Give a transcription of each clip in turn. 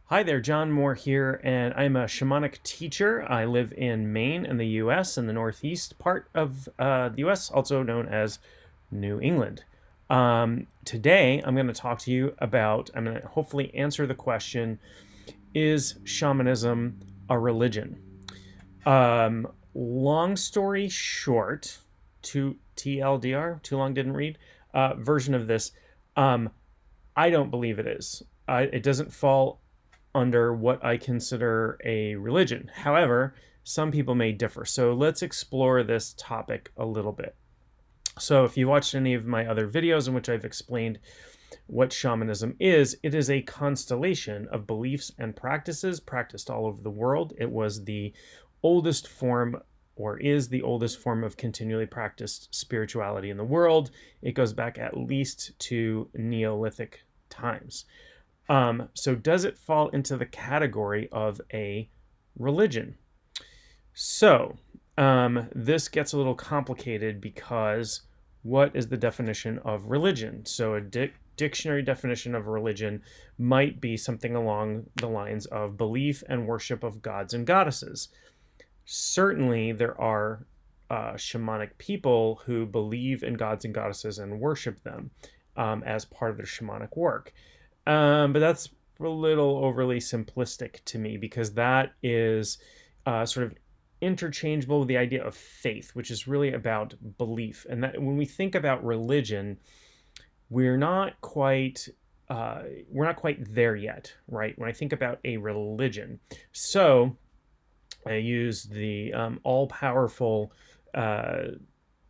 Hi there, John Moore here, and I'm a shamanic teacher. I live in Maine in the US, in the northeast part of the US, also known as New England. Today, I'm going to talk to you about, I'm going to hopefully answer the question, is shamanism a religion? Long story short, TLDR, too long didn't read, version of this, um, I don't believe it is. It doesn't fall under what I consider a religion. However, some people may differ. So let's explore this topic a little bit. So if you watched any of my other videos in which I've explained what shamanism is, it is a constellation of beliefs and practices practiced all over the world. It was the oldest form or is the oldest form of continually practiced spirituality in the world. It goes back at least to neolithic times. So does it fall into the category of a religion? So this gets a little complicated because what is the definition of religion? So a dictionary definition of religion might be something along the lines of belief and worship of gods and goddesses. Certainly there are shamanic people who believe in gods and goddesses and worship them as part of their shamanic work. But that's a little overly simplistic to me because that is sort of interchangeable with the idea of faith, which is really about belief. And that when we think about religion, we're not quite there yet, right? When I think about a religion, so I use the all-powerful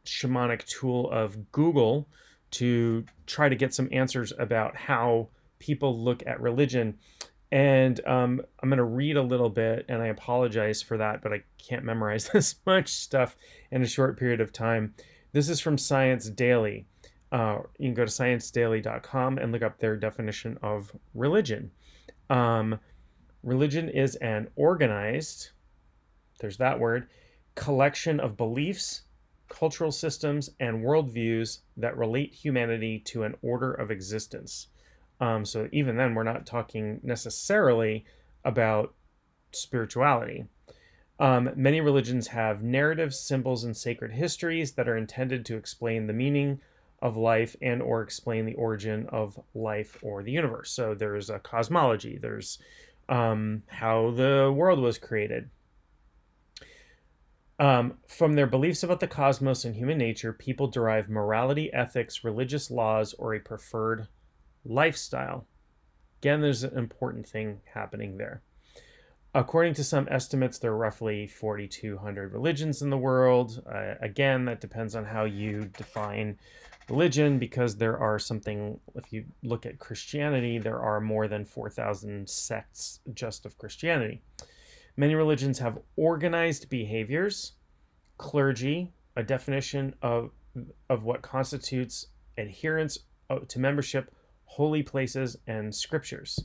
shamanic tool of Google to try to get some answers about how people look at religion. And I'm going to read a little bit, and I apologize for that, but I can't memorize this much stuff in a short period of time. This is from Science Daily. You can go to sciencedaily.com and look up their definition of religion. Religion is an organized, there's that word, collection of beliefs, cultural systems, and worldviews that relate humanity to an order of existence. So even then, we're not talking necessarily about spirituality. Many religions have narratives, symbols, and sacred histories that are intended to explain the meaning of life and or explain the origin of life or the universe. So there's a cosmology. There's how the world was created. From their beliefs about the cosmos and human nature, people derive morality, ethics, religious laws, or a preferred lifestyle. Again, there's an important thing happening there. According to some estimates, there are roughly 4,200 religions in the world. Again, that depends on how you define religion, because there are something, if you look at Christianity, there are more than 4,000 sects just of Christianity. Many religions have organized behaviors, clergy, a definition of what constitutes adherence to membership, holy places, and scriptures.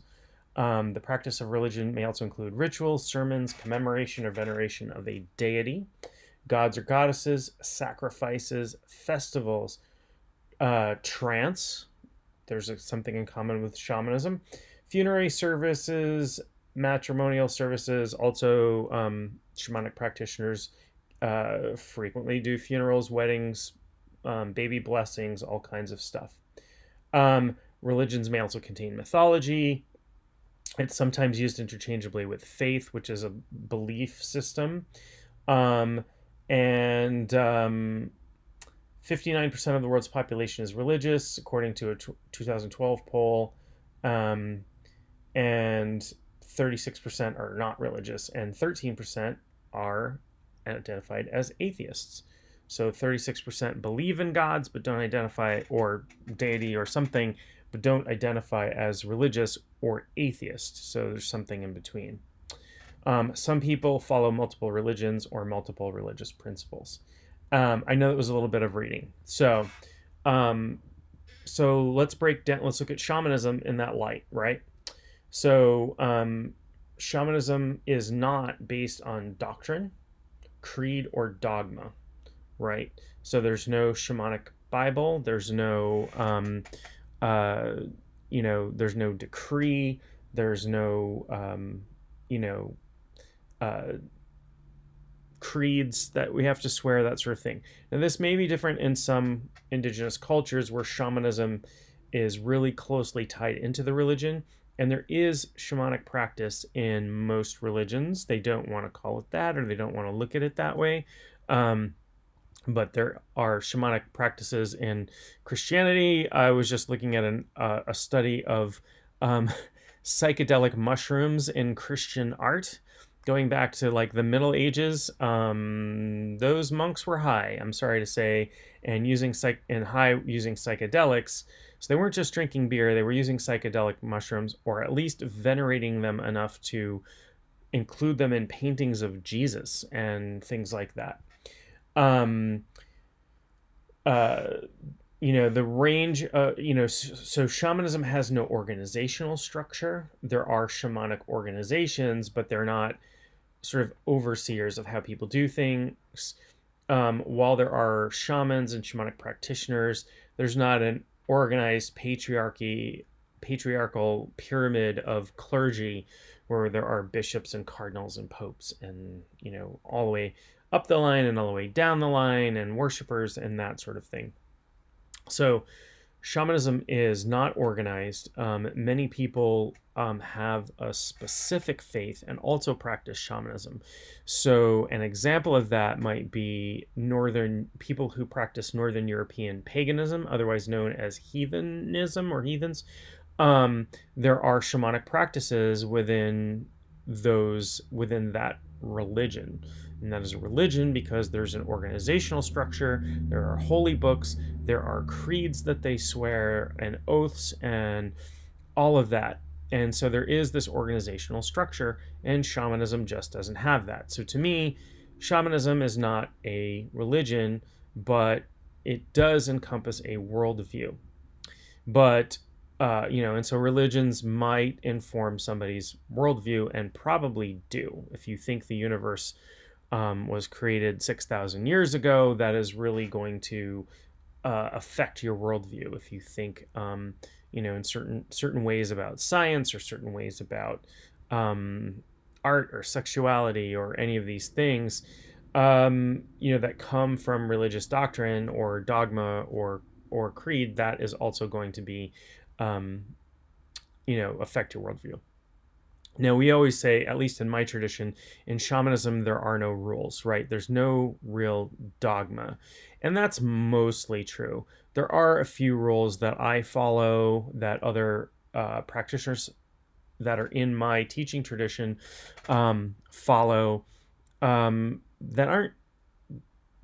The practice of religion may also include rituals, sermons, commemoration or veneration of a deity, gods or goddesses, sacrifices, festivals, trance. There's something in common with shamanism, funerary services, matrimonial services. Also, shamanic practitioners frequently do funerals, weddings, baby blessings, all kinds of stuff. Religions may also contain mythology. It's sometimes used interchangeably with faith, which is a belief system. And 59% of the world's population is religious, according to a 2012 poll. And 36% are not religious, and 13% are identified as atheists. So 36% believe in gods but don't identify, or deity or something, but don't identify as religious or atheist. So there's something in between. Some people follow multiple religions or multiple religious principles. I know that was a little bit of reading. So let's look at shamanism in that light, right? So shamanism is not based on doctrine, creed, or dogma, right? So there's no shamanic Bible. There's no, there's no decree. There's no, you know, uh, creeds that we have to swear, that sort of thing. Now, this may be different in some indigenous cultures where shamanism is really closely tied into the religion. And there is shamanic practice in most religions. They don't want to call it that, or they don't want to look at it that way. Um, but there are shamanic practices in Christianity. I was just looking at a study of um, psychedelic mushrooms in Christian art, going back to like the Middle Ages. Those monks were high, I'm sorry to say, and using psychedelics. So they weren't just drinking beer; they were using psychedelic mushrooms, or at least venerating them enough to include them in paintings of Jesus and things like that. Um, uh, the range, so shamanism has no organizational structure. There are shamanic organizations, but they're not sort of overseers of how people do things. While there are shamans and shamanic practitioners, there's not an organized patriarchal pyramid of clergy where there are bishops and cardinals and popes and, all the way up the line and all the way down the line and worshipers and that sort of thing. So shamanism is not organized. Many people have a specific faith and also practice shamanism. So an example of that might be people who practice Northern European paganism, otherwise known as heathenism or heathens. There are shamanic practices within that religion. And that is a religion because there's an organizational structure, there are holy books, there are creeds that they swear, and oaths, and all of that. And so there is this organizational structure, and shamanism just doesn't have that. So to me, shamanism is not a religion, but it does encompass a worldview. But and so religions might inform somebody's worldview, and probably do. If you think the universe was created 6,000 years ago, that is really going to affect your worldview. If you think, in certain ways about science, or certain ways about art or sexuality or any of these things, that come from religious doctrine or dogma or creed, that is also going to be, affect your worldview. Now, we always say, at least in my tradition, in shamanism, there are no rules, right? There's no real dogma. And that's mostly true. There are a few rules that I follow that other practitioners that are in my teaching tradition follow,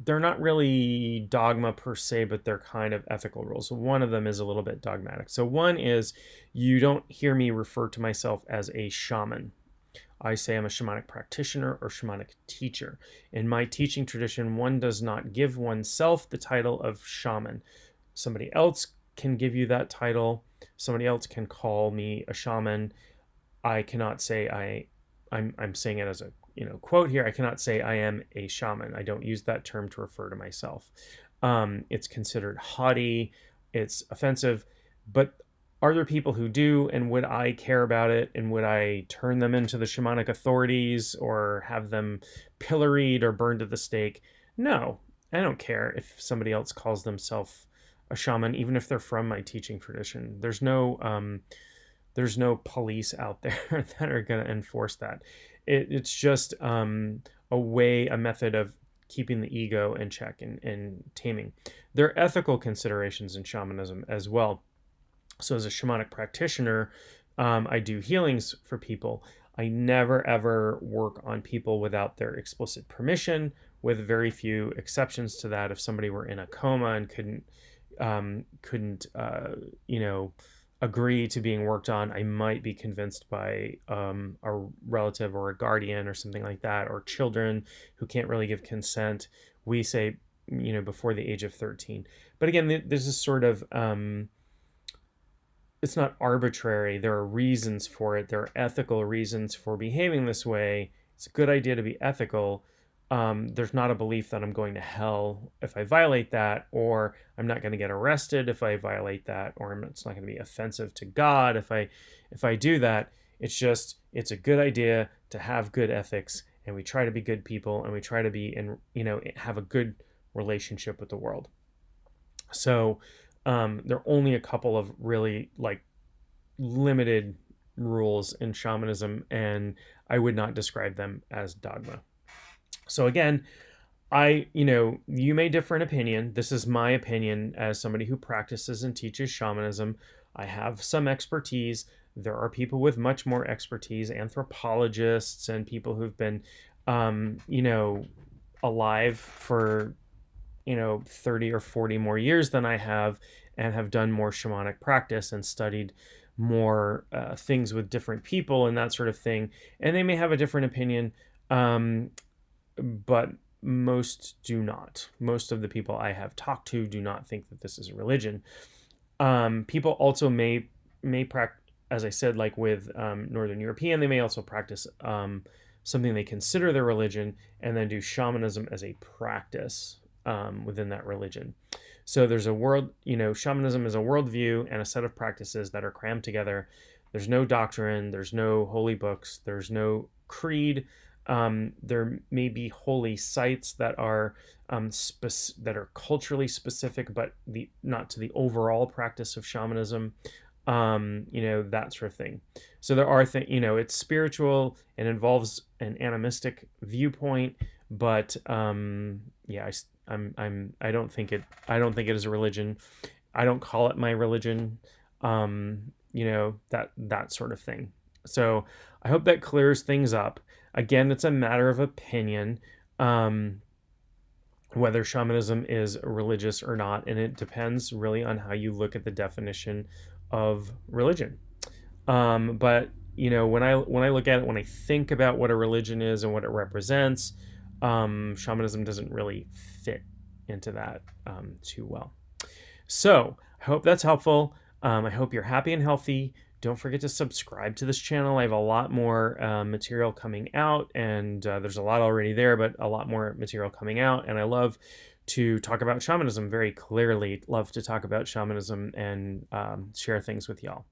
they're not really dogma per se, but they're kind of ethical rules. So one of them is a little bit dogmatic. So one is, you don't hear me refer to myself as a shaman. I say I'm a shamanic practitioner or shamanic teacher. In my teaching tradition, one does not give oneself the title of shaman. Somebody else can give you that title. Somebody else can call me a shaman. I cannot say I'm saying it as a quote here. I cannot say I am a shaman. I don't use that term to refer to myself. It's considered haughty. It's offensive. But are there people who do? And would I care about it? And would I turn them into the shamanic authorities or have them pilloried or burned at the stake? No, I don't care if somebody else calls themselves a shaman, even if they're from my teaching tradition. There's no police out there that are going to enforce that. It's just a method of keeping the ego in check and taming. There are ethical considerations in shamanism as well. So as a shamanic practitioner, I do healings for people. I never ever work on people without their explicit permission, with very few exceptions to that. If somebody were in a coma and couldn't agree to being worked on, I might be convinced by a relative or a guardian or something like that, or children who can't really give consent. We say, before the age of 13. But again, there's this sort of, it's not arbitrary. There are reasons for it. There are ethical reasons for behaving this way. It's a good idea to be ethical. There's not a belief that I'm going to hell if I violate that, or I'm not going to get arrested if I violate that, or it's not going to be offensive to God if I do that. It's a good idea to have good ethics, and we try to be good people, and we try to be have a good relationship with the world. So there are only a couple of really like limited rules in shamanism, and I would not describe them as dogma. So again, you may differ in opinion. This is my opinion as somebody who practices and teaches shamanism. I have some expertise. There are people with much more expertise, anthropologists and people who've been, alive for, 30 or 40 more years than I have, and have done more shamanic practice and studied more things with different people and that sort of thing. And they may have a different opinion, but most do not. Most of the people I have talked to do not think that this is a religion. People also may practice, as I said, like with Northern European, they may also practice something they consider their religion, and then do shamanism as a practice within that religion. So there's shamanism is a worldview and a set of practices that are crammed together. There's no doctrine, there's no holy books, there's no creed. There may be holy sites that are that are culturally specific, but not to the overall practice of shamanism. That sort of thing. So there are things, it's spiritual and involves an animistic viewpoint, but I don't think it is a religion. I don't call it my religion. That sort of thing. So I hope that clears things up. Again, it's a matter of opinion, whether shamanism is religious or not, and it depends really on how you look at the definition of religion. But when I look at it, when I think about what a religion is and what it represents, shamanism doesn't really fit into that too well. So I hope that's helpful. I hope you're happy and healthy. Don't forget to subscribe to this channel. I have a lot more material coming out, and there's a lot already there, but a lot more material coming out. And I love to talk about shamanism very clearly. Love to talk about shamanism and share things with y'all.